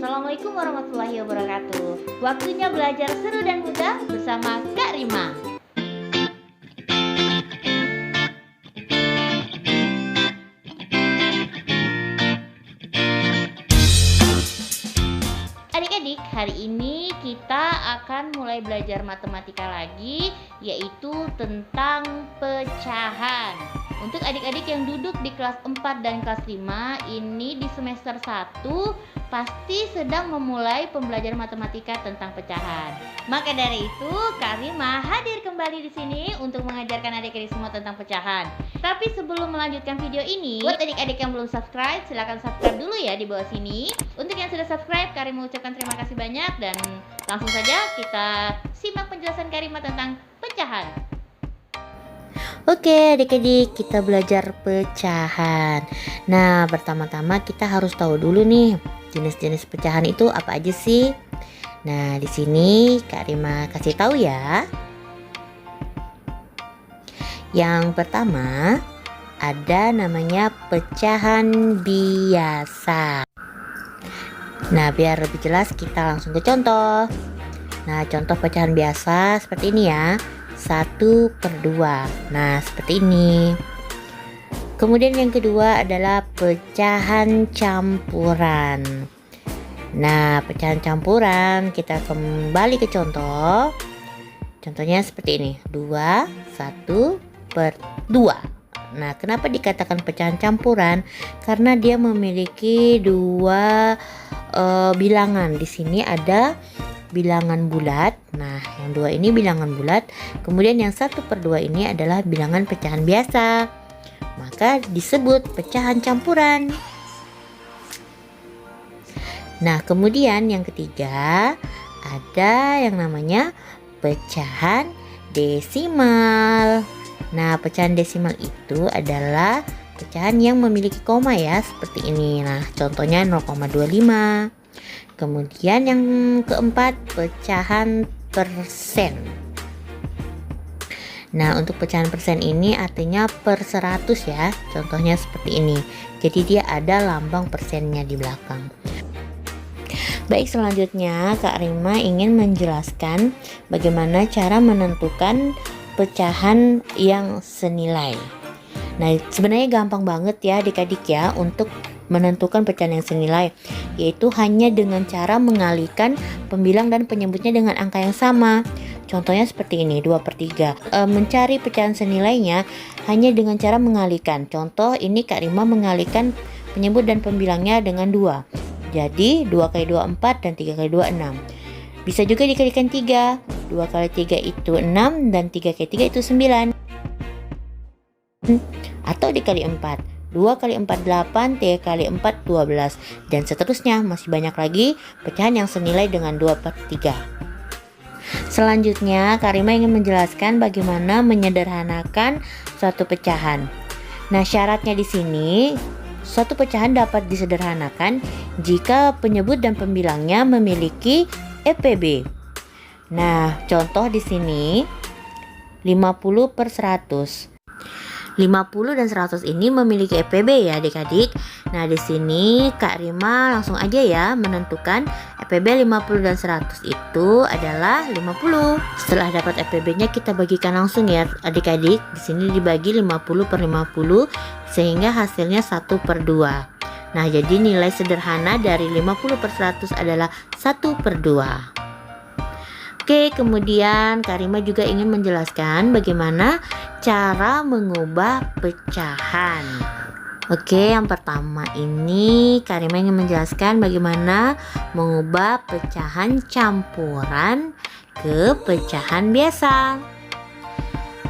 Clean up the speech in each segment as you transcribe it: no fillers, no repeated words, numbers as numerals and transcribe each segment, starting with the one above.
Assalamualaikum warahmatullahi wabarakatuh. Waktunya belajar seru dan mudah bersama Kak Rima. Adik-adik, hari ini kita akan mulai belajar matematika lagi, yaitu tentang pecahan. Untuk adik-adik yang duduk di kelas 4 dan kelas 5, ini di semester 1 pasti sedang memulai pembelajaran matematika tentang pecahan. Maka dari itu, Kak Rima hadir kembali di sini untuk mengajarkan adik-adik semua tentang pecahan. Tapi sebelum melanjutkan video ini, buat adik-adik yang belum subscribe, silahkan subscribe dulu ya di bawah sini. Untuk yang sudah subscribe, Kak Rima ucapkan terima kasih banyak dan langsung saja kita simak penjelasan Kak Rima tentang pecahan. Oke adik-adik, kita belajar pecahan. Nah, pertama-tama kita harus tahu dulu nih jenis-jenis pecahan itu apa aja sih. Nah, di sini Kak Rima kasih tahu ya. Yang pertama ada namanya pecahan biasa. Nah, biar lebih jelas kita langsung ke contoh. Nah, contoh pecahan biasa seperti ini ya. 1/2. Nah, seperti ini. Kemudian yang kedua adalah pecahan campuran. Nah, pecahan campuran kita kembali ke contoh. Contohnya seperti ini. 2, 1/2. Nah, kenapa dikatakan pecahan campuran? Karena dia memiliki dua bilangan. Di sini ada bilangan bulat. Nah, yang dua ini bilangan bulat. Kemudian yang 1/2 ini adalah bilangan pecahan biasa. Maka disebut pecahan campuran. Nah, kemudian yang ketiga ada yang namanya pecahan desimal. Nah, pecahan desimal itu adalah pecahan yang memiliki koma ya, seperti ini. Nah, contohnya 0,25. Kemudian yang keempat pecahan persen. Nah, untuk pecahan persen ini artinya per 100 ya. Contohnya seperti ini. Jadi dia ada lambang persennya di belakang. Baik, selanjutnya Kak Rima ingin menjelaskan bagaimana cara menentukan pecahan yang senilai. Nah, sebenarnya gampang banget ya adik-adik ya untuk menentukan pecahan yang senilai, yaitu hanya dengan cara mengalihkan pembilang dan penyebutnya dengan angka yang sama. Contohnya seperti ini, 2/3. Mencari pecahan senilainya hanya dengan cara mengalihkan. Contoh ini Kak Rima mengalihkan penyebut dan pembilangnya dengan 2. Jadi 2 kali 2 4 dan 3 kali 2 6. Bisa juga dikalikan 3. 2 kali 3 itu 6 dan 3 kali 3 itu 9. Atau dikali 4. 2 kali 4 8, 3 kali 4 12, dan seterusnya. Masih banyak lagi pecahan yang senilai dengan 2/3. Selanjutnya Kak Rima ingin menjelaskan bagaimana menyederhanakan suatu pecahan. Nah, syaratnya di sini suatu pecahan dapat disederhanakan jika penyebut dan pembilangnya memiliki EPB. Nah, contoh di sini 50/100. 50 dan 100 ini memiliki EPB ya adik-adik. Nah, di sini Kak Rima langsung aja ya menentukan EPB 50 dan 100 itu adalah 50. Setelah dapat EPB-nya kita bagikan langsung ya adik-adik. Di sini dibagi 50/50 sehingga hasilnya 1/2. Nah, jadi nilai sederhana dari 50/100 adalah 1/2. Oke, kemudian Kak Rima juga ingin menjelaskan bagaimana cara mengubah pecahan. Oke, yang pertama ini Kak Rima ingin menjelaskan bagaimana mengubah pecahan campuran ke pecahan biasa.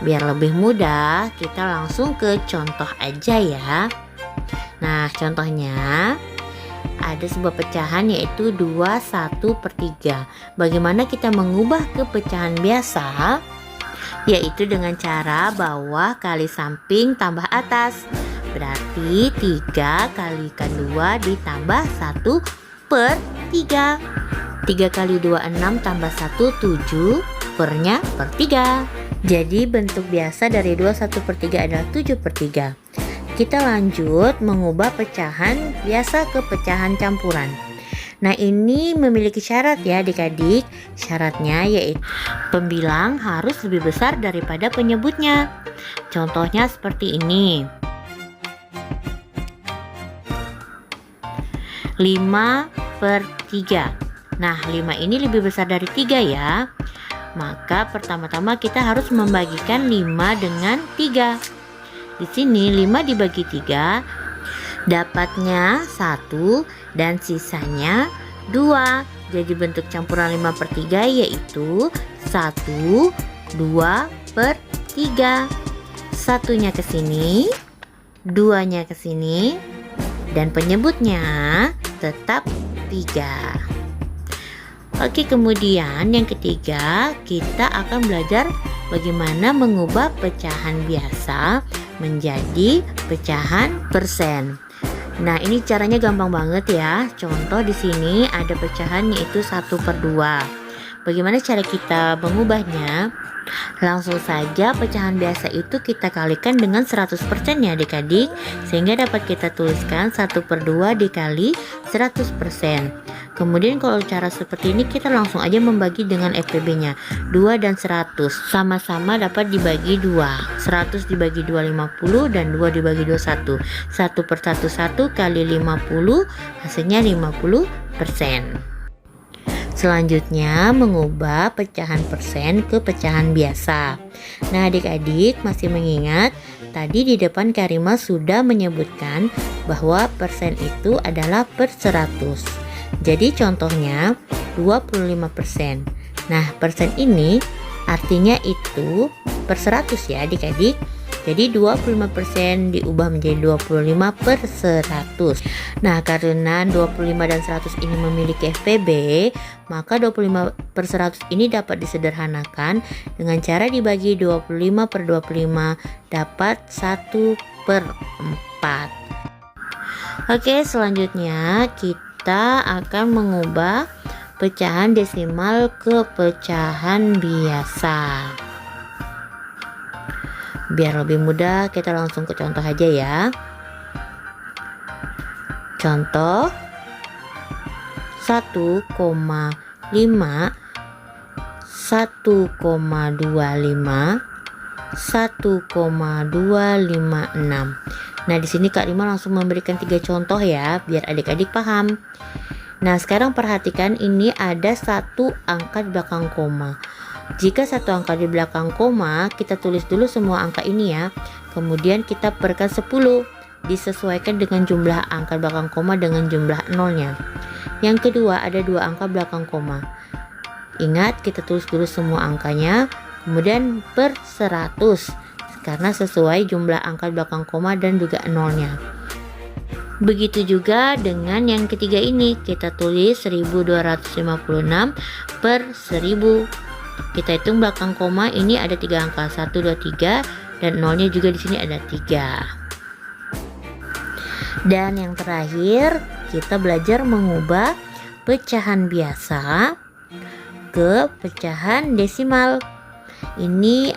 Biar lebih mudah, kita langsung ke contoh aja ya. Nah, contohnya ada sebuah pecahan yaitu 21/3. Bagaimana kita mengubah ke pecahan biasa? Yaitu dengan cara bawah kali samping tambah atas. Berarti 3 kalikan 2 ditambah 1/3. 3 kali 2 6 tambah 1 7, pernya per 3. Jadi bentuk biasa dari 21/3 adalah 7/3. Kita lanjut mengubah pecahan biasa ke pecahan campuran. Nah, ini memiliki syarat ya adik-adik. Syaratnya yaitu pembilang harus lebih besar daripada penyebutnya. Contohnya seperti ini. 5/3. Nah, 5 ini lebih besar dari 3 ya. Maka pertama-tama kita harus membagikan 5 dengan 3. Di sini 5 dibagi 3 dapatnya 1 dan sisanya 2. Jadi bentuk campuran 5/3 yaitu 1, 2/3. Satunya ke sini, 2-nya ke sini, dan penyebutnya tetap 3. Oke, kemudian yang ketiga kita akan belajar bagaimana mengubah pecahan biasa menjadi pecahan persen. Nah, ini caranya gampang banget ya. Contoh di sini ada pecahan yaitu 1/2. Bagaimana cara kita mengubahnya? Langsung saja pecahan biasa itu kita kalikan dengan 100% ya adik-adik, sehingga dapat kita tuliskan 1/2 dikali 100%. Kemudian kalau cara seperti ini kita langsung aja membagi dengan FPB-nya 2 dan 100 sama-sama dapat dibagi 2. 100 dibagi 2 50 dan 2 dibagi 2 1. 1/1 kali 50 hasilnya 50%. Selanjutnya mengubah pecahan persen ke pecahan biasa. Nah, adik-adik masih mengingat tadi di depan Karima sudah menyebutkan bahwa persen itu adalah per 100. Jadi contohnya 25%. Nah, persen ini artinya itu per 100 ya adik-adik. Jadi 25% diubah menjadi 25/100. Nah, karena 25 dan 100 ini memiliki FPB, maka 25/100 ini dapat disederhanakan dengan cara dibagi 25/25 dapat 1/4. Oke, selanjutnya kita akan mengubah pecahan desimal ke pecahan biasa. Biar lebih mudah kita langsung ke contoh aja ya. Contoh 1,5 1,25 1,256. Nah, di sini Kak Rima langsung memberikan 3 contoh ya biar adik-adik paham. Nah, sekarang perhatikan ini ada satu angka di belakang koma. Jika satu angka di belakang koma, kita tulis dulu semua angka ini ya. Kemudian kita perkan 10, disesuaikan dengan jumlah angka belakang koma dengan jumlah nolnya. Yang kedua, ada 2 angka belakang koma. Ingat, kita tulis dulu semua angkanya, kemudian per 100 karena sesuai jumlah angka belakang koma dan juga nolnya. Begitu juga dengan yang ketiga ini, kita tulis 1256 per 1000. Kita hitung belakang koma ini ada 3 angka, 1, 2, 3, dan nolnya juga di sini ada 3. Dan yang terakhir, kita belajar mengubah pecahan biasa ke pecahan desimal. Ini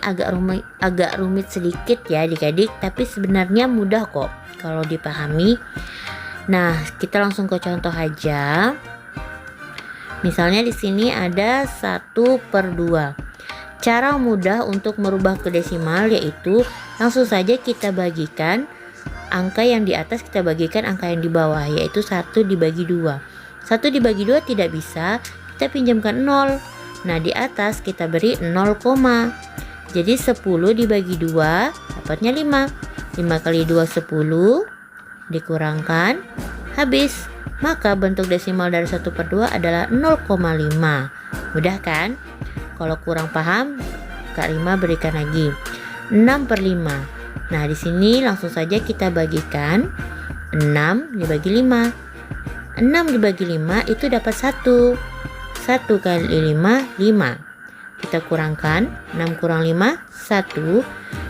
agak rumit sedikit ya adik-adik, tapi sebenarnya mudah kok kalau dipahami. Nah, kita langsung ke contoh aja. Misalnya di sini ada 1/2. Cara mudah untuk merubah ke desimal yaitu langsung saja kita bagikan angka yang di atas, kita bagikan angka yang di bawah, yaitu 1 dibagi 2. 1 dibagi 2 tidak bisa, kita pinjamkan 0. Nah, di atas kita beri 0, jadi 10 dibagi 2 dapatnya 5. 5 kali 2 10 dikurangkan habis. Maka bentuk desimal dari 1/2 adalah 0,5. Mudah kan? Kalau kurang paham, Kak Rima berikan lagi 6/5. Nah, di sini langsung saja kita bagikan 6 dibagi 5. 6 dibagi 5 itu dapat 1. 1 kali 5, 5. Kita kurangkan 6 kurang 5, 1.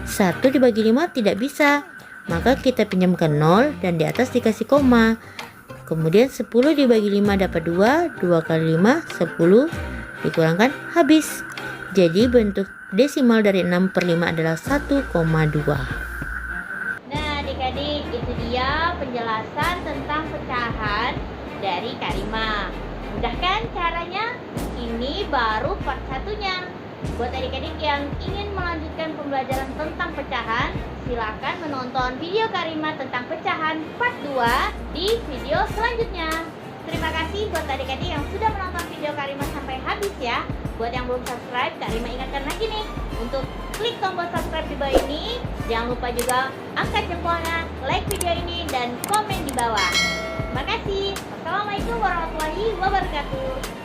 1 dibagi 5 tidak bisa. Maka kita pinjamkan 0 dan di atas dikasih koma. Kemudian 10 dibagi 5 dapat 2, 2 kali 5, 10, dikurangkan habis. Jadi bentuk desimal dari 6/5 adalah 1,2. Nah, adik-adik, itu dia penjelasan tentang pecahan dari Kak Rima. Mudah kan caranya? Ini baru part satunya. Buat adik-adik yang ingin melanjutkan pembelajaran tentang pecahan, silakan menonton video Kak Rima tentang pecahan part 2 di video selanjutnya. Terima kasih buat adik-adik yang sudah menonton video Kak Rima sampai habis ya. Buat yang belum subscribe, Kak Rima ingatkan lagi nih untuk klik tombol subscribe di bawah ini. Jangan lupa juga angkat jempolnya, like video ini, dan komen di bawah. Terima kasih. Wassalamualaikum warahmatullahi wabarakatuh.